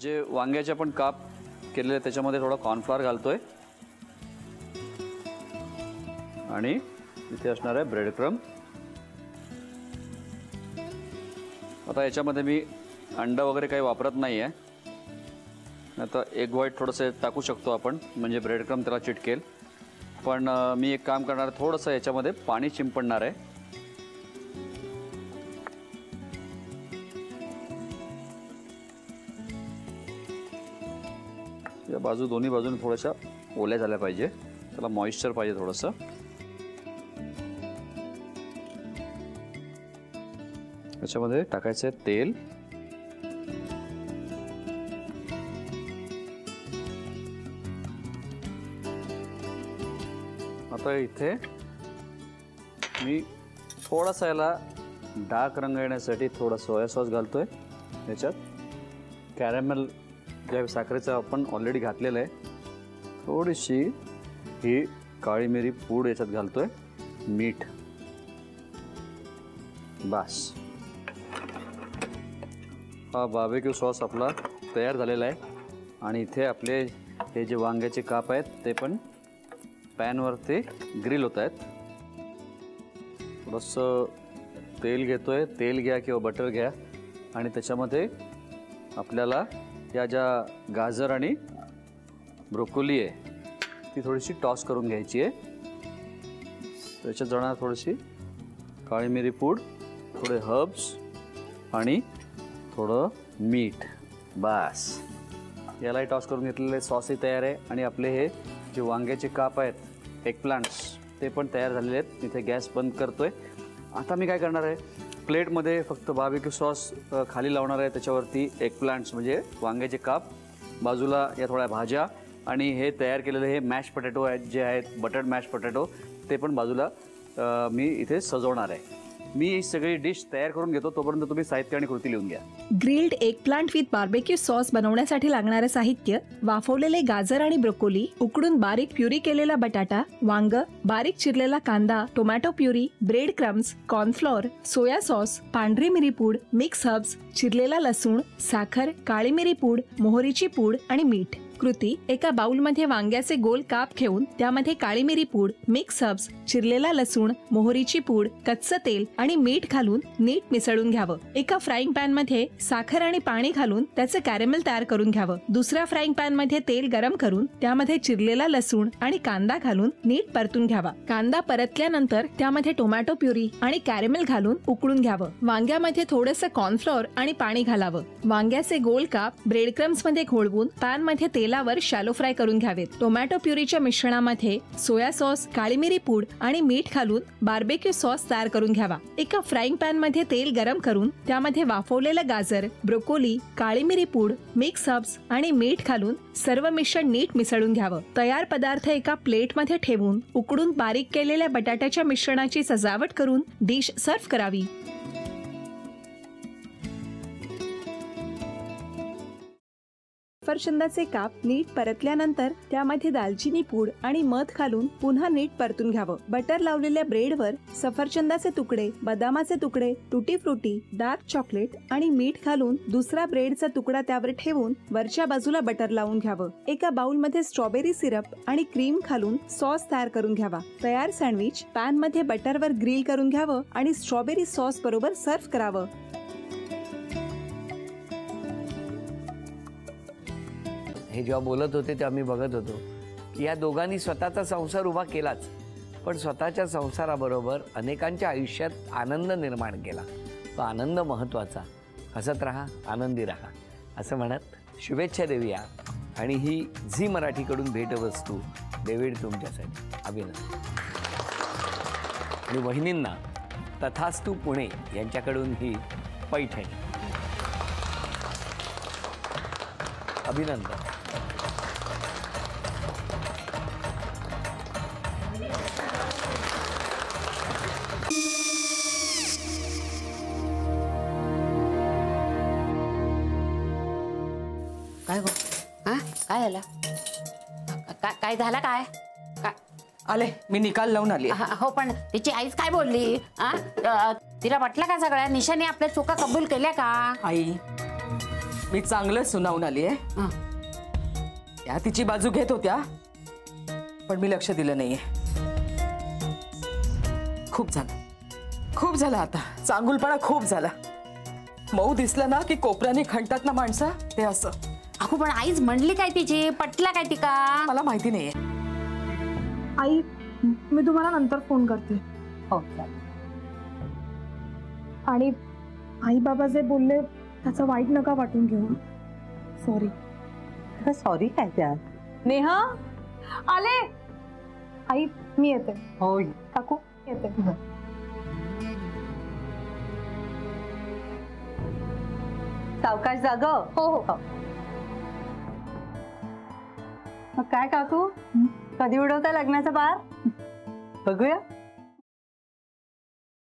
जे वांग्याचे आपण काप केलेले त्याच्यामध्ये थोडा कॉर्नफ्लोअर घालतोय आणि इथे असणार आहे ब्रेड क्रम्ब। आता याच्यामध्ये मी अंडा वगैरे काही वापरत नाही आहे, आता एग व्हाईट थोडंसं टाकू शकतो आपण, म्हणजे ब्रेड क्रम्ब त्याला चिटकेल। पण मी एक काम करणार, थोडंसं याच्यामध्ये पाणी शिंपडणार आहे। या बाजू दोन्ही बाजूने थोड्याशा ओल्या झाल्या पाहिजे, त्याला मॉइश्चर पाहिजे थोडंसं। याच्यामध्ये टाकायचं आहे तेल, आता इथे मी थोडासा याला डार्क रंग येण्यासाठी थोडा सोया सॉस घालतोय। याच्यात कॅरमेल ज्या साखरेचं आपण ऑलरेडी घातलेलं आहे, थोडीशी ही काळी मिरी पूड याच्यात घालतोय, मीठ, बस। हा बार्बेक्यू सॉस आपला तयार झालेला आहे आणि इथे आपले हे जे वांग्याचे काप आहेत ते पण पॅनवरती ग्रिल होत आहेत। थोडंसं तेल घेतोय, तेल घ्या किंवा बटर घ्या आणि त्याच्यामध्ये आपल्याला या ज्या गाजर आणि ब्रोकोली आहे ती थोडीशी टॉस करून घ्यायची आहे। त्याच्यात जाणार थोडीशी काळी मिरी पूड, थोडे हर्ब्स आणि थोडं मीठ, बस। यालाही टॉस करून घेतलेले सॉसही तयार आहे आणि आपले हे जे वांग्याचे काप आहेत एग प्लांट्स ते पण तयार झालेले आहेत। इथे गॅस बंद करतोय। आता मी काय करणार आहे, प्लेटमध्ये फक्त बार्बेक्यू सॉस खाली लावणार आहे, त्याच्यावरती एग प्लांट्स म्हणजे वांग्याचे काप, बाजूला या थोड्या भाज्या आणि हे तयार केलेले हे मॅश पोटॅटो आहेत जे आहेत बटर्ड मॅश पोटॅटो, ते पण बाजूला मी इथे सजवणार आहे। मी ही सगळी डिश तयार करून घेतो, तोपर्यंत तुम्ही साहित्य आणि कृती लिहून घ्या। Grilled egg plant with barbecue sauce बनवण्यासाठी लागणारे साहित्य: वाफवलेले गाजर आणि ब्रोकोली, उकडून बारीक प्युरी केलेला बटाटा, वांग, बारीक चिरलेला कांदा, tomato puree, bread crumbs, cornflour, soya sauce, पांढरी मिरी पूड, मिक्स हर्ब्स, चिरलेला लसूण, साखर, काळी मिरी पूड, मोहरीची पूड आणि मीठ। कृती: एका बाउलमध्ये वांग्याचे गोल काप घेऊन त्यामध्ये काळी मिरी पूड, मिक्स हर्ब्स, चिरलेला लसूण, मोहरीची पूड, कच्चं तेल आणि मीठ घालून नीट मिसळून घ्यावं। एका फ्राईंग पॅन मध्ये साखर आणि पाणी घालून त्याचे कॅरेमेल तयार करून घ्यावं। दुसऱ्या फ्राईंग पॅन मध्ये तेल गरम करून त्यामध्ये चिरलेला लसूण आणि कांदा घालून नीट परतून घ्यावा। कांदा परतल्यानंतर त्यामध्ये टोमॅटो प्युरी आणि कॅरेमेल घालून उकळून घ्यावं। वांग्यामध्ये थोडंसं कॉर्नफ्लोअर आणि पाणी घालावं। वांग्याचे गोल काप ब्रेड क्रम्स मध्ये घोळवून पॅन मध्ये तेलावर शॅलो फ्राय करून घ्यावेत। टोमॅटो प्युरीच्या मिश्रणामध्ये सोया सॉस, काळी मिरी पूड आणि मीठ घालून बार्बेक्यू सॉस तयार करून घ्यावा। एका फ्राईंग पॅन मध्ये तेल गरम करून त्यामध्ये वाफवलेलं गाजर, ब्रोकोली, काळी मिरी पूड, मिक्स हर्ब्स आणि मीठ घालून सर्व मिश्रण नीट मिसळून घ्यावं। तयार पदार्थ एका प्लेट मध्ये ठेवून उकडून बारीक केलेल्या बटाट्याच्या मिश्रणाची सजावट करून डिश सर्व्ह करावी। सफरचंदाचे काप नीट परतल्यानंतर त्यामध्ये दालचिनी पूड आणि मध घालून पुन्हा नीट परतून घ्यावं। बटर लावलेल्या ब्रेडवर सफरचंदाचे तुकडे, बदामाचे तुकडे, टुटी फ्रुटी, डार्क चॉकलेट आणि मीठ घालून दुसरा ब्रेडचा तुकडा त्यावर ठेवून वरच्या बाजूला बटर लावून घ्यावं। एका बाउलमध्ये स्ट्रॉबेरी सिरप आणि क्रीम घालून सॉस तयार करून घ्यावा। तयार सँडविच पॅन मध्ये बटरवर ग्रिल करून घ्यावं आणि स्ट्रॉबेरी सॉस बरोबर सर्व्ह करावं। हे जेव्हा बोलत होते तेव्हा मी बघत होतो की या दोघांनी स्वतःचा संसार उभा केलाच, पण स्वतःच्या संसाराबरोबर अनेकांच्या आयुष्यात आनंद निर्माण केला। तो आनंद महत्त्वाचा। हसत राहा, आनंदी राहा असं म्हणत शुभेच्छा देऊया। आणि ही झी मराठीकडून भेटवस्तू डेव्हिड तुमच्यासाठी। अभिनंदन। आणि वहिनींना तथास्तू पुणे यांच्याकडून ही पैठणी। अभिनंदन। काय गो? हा काय झालं? काय झालं? काय आले मी निकाल लावून आली। हो पण तिची आईच काय बोलली? तिला वाटलं का सगळ्या निशाने आपल्या चुका कबूल केल्या का? आई मी चांगलं सुनावून आली आहे. हं. त्या तिची बाजू घेत होत्या पण मी लक्ष दिलं नाहीये. खूप झालं आता. चांगुलपणा खूप झाला. मऊ दिसलं ना की कोपऱ्याने खणतात ना माणसं, ते असं. अगो पण आईच म्हणली काय तिची, पटला काय ती का? मला माहिती नाहीये. आई मी तुम्हाला नंतर फोन करते. हो आणि आई बाबा जे बोलले त्याचं वाईट नका वाटून घेऊ. सॉरी. सॉरी काय त्या? नेहा आले. आई मी येते. हो काकू येते. सावकाश जाग. हो हो. मग काय काकू, कधी उडवता लग्नाचा बार? बघूया.